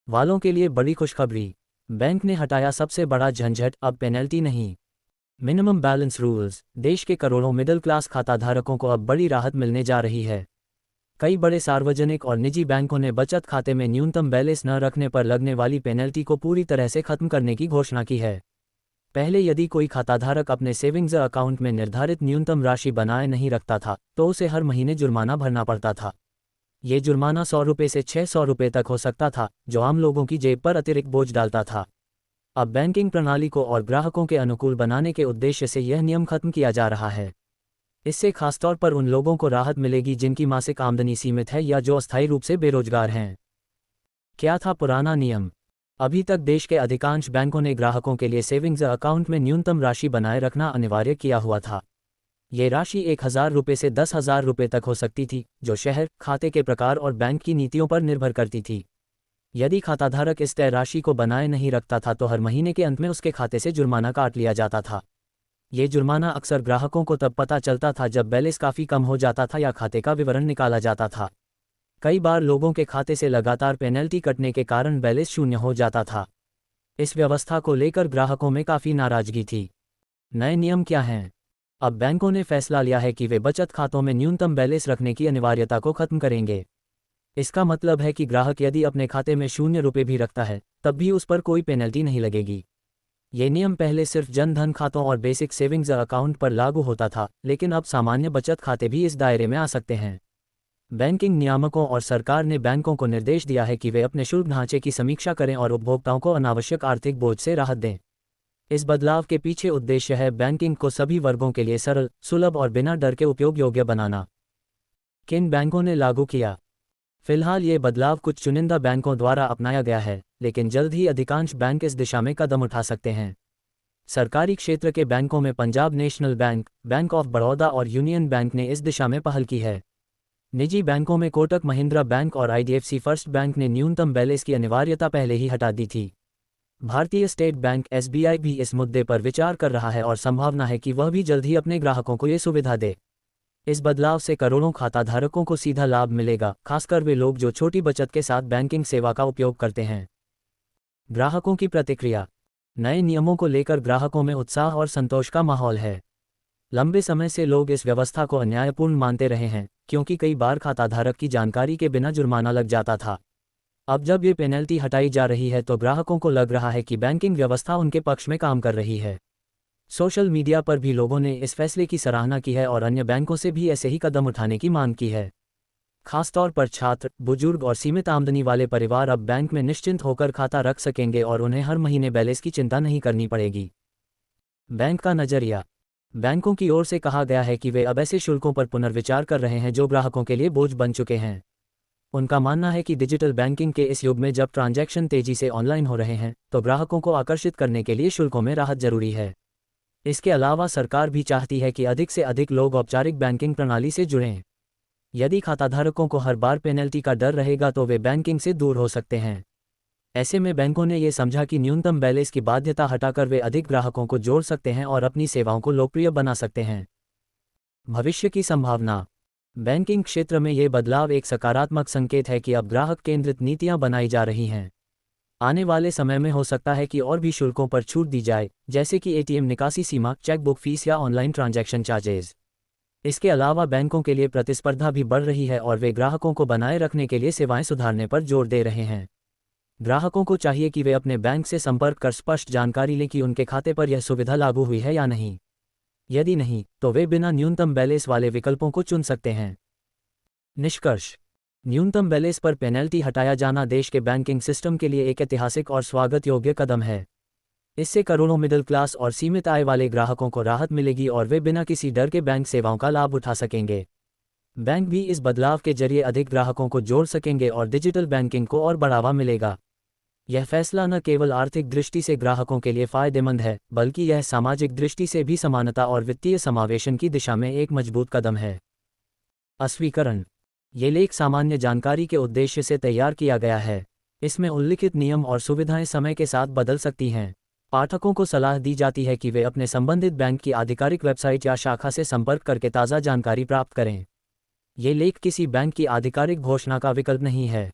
वालों के लिए बड़ी खुशखबरी। बैंक ने हटाया सबसे बड़ा झंझट, अब पेनल्टी नहीं। Minimum balance rules. देश के करोड़ों मिडिल क्लास खाताधारकों को अब बड़ी राहत मिलने जा रही है। कई बड़े सार्वजनिक और निजी बैंकों ने बचत खाते में न्यूनतम बैलेंस न रखने पर लगने वाली पेनल्टी को पूरी तरह से खत्म करने की घोषणा की है। पहले यदि कोई खाताधारक अपने सेविंग्स अकाउंट में निर्धारित न्यूनतम राशि बनाए नहीं रखता था तो उसे हर महीने जुर्माना भरना पड़ता था। ये जुर्माना 100 रुपये से 600 रुपये तक हो सकता था, जो आम लोगों की जेब पर अतिरिक्त बोझ डालता था। अब बैंकिंग प्रणाली को और ग्राहकों के अनुकूल बनाने के उद्देश्य से यह नियम खत्म किया जा रहा है। इससे खासतौर पर उन लोगों को राहत मिलेगी जिनकी मासिक आमदनी सीमित है या जो अस्थायी रूप से बेरोजगार हैं। क्या था पुराना नियम? अभी तक देश के अधिकांश बैंकों ने ग्राहकों के लिए सेविंग्स अकाउंट में न्यूनतम राशि बनाए रखना अनिवार्य किया हुआ था। ये राशि 1000 रुपये से 10,000 रुपये तक हो सकती थी, जो शहर, खाते के प्रकार और बैंक की नीतियों पर निर्भर करती थी। यदि खाताधारक इस तय राशि को बनाए नहीं रखता था तो हर महीने के अंत में उसके खाते से जुर्माना काट लिया जाता था। ये जुर्माना अक्सर ग्राहकों को तब पता चलता था जब बैलेंस काफ़ी कम हो जाता था या खाते का विवरण निकाला जाता था। कई बार लोगों के खाते से लगातार पेनल्टी कटने के कारण बैलेंस शून्य हो जाता था। इस व्यवस्था को लेकर ग्राहकों में काफ़ी नाराजगी थी। नए नियम क्या हैं? अब बैंकों ने फैसला लिया है कि वे बचत खातों में न्यूनतम बैलेंस रखने की अनिवार्यता को खत्म करेंगे। इसका मतलब है कि ग्राहक यदि अपने खाते में 0 रुपये भी रखता है तब भी उस पर कोई पेनल्टी नहीं लगेगी। ये नियम पहले सिर्फ जन धन खातों और बेसिक सेविंग्स अकाउंट पर लागू होता था, लेकिन अब सामान्य बचत खाते भी इस दायरे में आ सकते हैं। बैंकिंग नियामकों और सरकार ने बैंकों को निर्देश दिया है कि वे अपने शुल्क ढांचे की समीक्षा करें और उपभोक्ताओं को अनावश्यक आर्थिक बोझ से राहत दें। इस बदलाव के पीछे उद्देश्य है बैंकिंग को सभी वर्गों के लिए सरल, सुलभ और बिना डर के उपयोग योग्य बनाना। किन बैंकों ने लागू किया? फिलहाल ये बदलाव कुछ चुनिंदा बैंकों द्वारा अपनाया गया है, लेकिन जल्द ही अधिकांश बैंक इस दिशा में कदम उठा सकते हैं। सरकारी क्षेत्र के बैंकों में Punjab national bank, bank of Baroda और यूनियन बैंक ने इस दिशा में पहल की है। निजी बैंकों में कोटक महिंद्रा बैंक और IDFC फर्स्ट बैंक ने न्यूनतम बैलेंस की अनिवार्यता पहले ही हटा दी थी। भारतीय स्टेट बैंक SBI भी इस मुद्दे पर विचार कर रहा है और संभावना है कि वह भी जल्द ही अपने ग्राहकों को ये सुविधा दे। इस बदलाव से करोड़ों खाताधारकों को सीधा लाभ मिलेगा, खासकर वे लोग जो छोटी बचत के साथ बैंकिंग सेवा का उपयोग करते हैं। ग्राहकों की प्रतिक्रिया। नए नियमों को लेकर ग्राहकों में उत्साह और संतोष का माहौल है। लंबे समय से लोग इस व्यवस्था को अन्यायपूर्ण मानते रहे हैं, क्योंकि कई बार खाताधारक की जानकारी के बिना जुर्माना लग जाता था। अब जब ये पेनल्टी हटाई जा रही है तो ग्राहकों को लग रहा है कि बैंकिंग व्यवस्था उनके पक्ष में काम कर रही है। सोशल मीडिया पर भी लोगों ने इस फैसले की सराहना की है और अन्य बैंकों से भी ऐसे ही कदम उठाने की मांग की है। खासतौर पर छात्र, बुजुर्ग और सीमित आमदनी वाले परिवार अब बैंक में निश्चिंत होकर खाता रख सकेंगे और उन्हें हर महीने बैलेंस की चिंता नहीं करनी पड़ेगी। बैंक का नजरिया। बैंकों की ओर से कहा गया है कि वे अब ऐसे शुल्कों पर पुनर्विचार कर रहे हैं जो ग्राहकों के लिए बोझ बन चुके हैं। उनका मानना है कि डिजिटल बैंकिंग के इस युग में जब ट्रांजैक्शन तेजी से ऑनलाइन हो रहे हैं तो ग्राहकों को आकर्षित करने के लिए शुल्कों में राहत जरूरी है। इसके अलावा सरकार भी चाहती है कि अधिक से अधिक लोग औपचारिक बैंकिंग प्रणाली से जुड़ें। यदि खाताधारकों को हर बार पेनल्टी का डर रहेगा तो वे बैंकिंग से दूर हो सकते हैं। ऐसे में बैंकों ने ये समझा कि न्यूनतम बैलेंस की बाध्यता हटाकर वे अधिक ग्राहकों को जोड़ सकते हैं और अपनी सेवाओं को लोकप्रिय बना सकते हैं। भविष्य की संभावना। बैंकिंग क्षेत्र में ये बदलाव एक सकारात्मक संकेत है कि अब ग्राहक केंद्रित नीतियां बनाई जा रही हैं। आने वाले समय में हो सकता है कि और भी शुल्कों पर छूट दी जाए, जैसे कि ATM निकासी सीमा, चेकबुक फीस या ऑनलाइन ट्रांजैक्शन चार्जेस। इसके अलावा बैंकों के लिए प्रतिस्पर्धा भी बढ़ रही है और वे ग्राहकों को बनाए रखने के लिए सेवाएं सुधारने पर जोर दे रहे हैं। ग्राहकों को चाहिए कि वे अपने बैंक से संपर्क कर स्पष्ट जानकारी लें कि उनके खाते पर यह सुविधा लागू हुई है या नहीं। यदि नहीं, तो वे बिना न्यूनतम बैलेंस वाले विकल्पों को चुन सकते हैं। निष्कर्ष। न्यूनतम बैलेंस पर पेनल्टी हटाया जाना देश के बैंकिंग सिस्टम के लिए एक ऐतिहासिक और स्वागत योग्य कदम है। इससे करोड़ों मिडिल क्लास और सीमित आय वाले ग्राहकों को राहत मिलेगी और वे बिना किसी डर के बैंक सेवाओं का लाभ उठा सकेंगे। बैंक भी इस बदलाव के जरिए अधिक ग्राहकों को जोड़ सकेंगे और डिजिटल बैंकिंग को और बढ़ावा मिलेगा। यह फैसला न केवल आर्थिक दृष्टि से ग्राहकों के लिए फायदेमंद है, बल्कि यह सामाजिक दृष्टि से भी समानता और वित्तीय समावेशन की दिशा में एक मजबूत कदम है। अस्वीकरण। ये लेख सामान्य जानकारी के उद्देश्य से तैयार किया गया है। इसमें उल्लिखित नियम और सुविधाएं समय के साथ बदल सकती हैं। पाठकों को सलाह दी जाती है कि वे अपने संबंधित बैंक की आधिकारिक वेबसाइट या शाखा से संपर्क करके ताज़ा जानकारी प्राप्त करें। ये लेख किसी बैंक की आधिकारिक घोषणा का विकल्प नहीं है।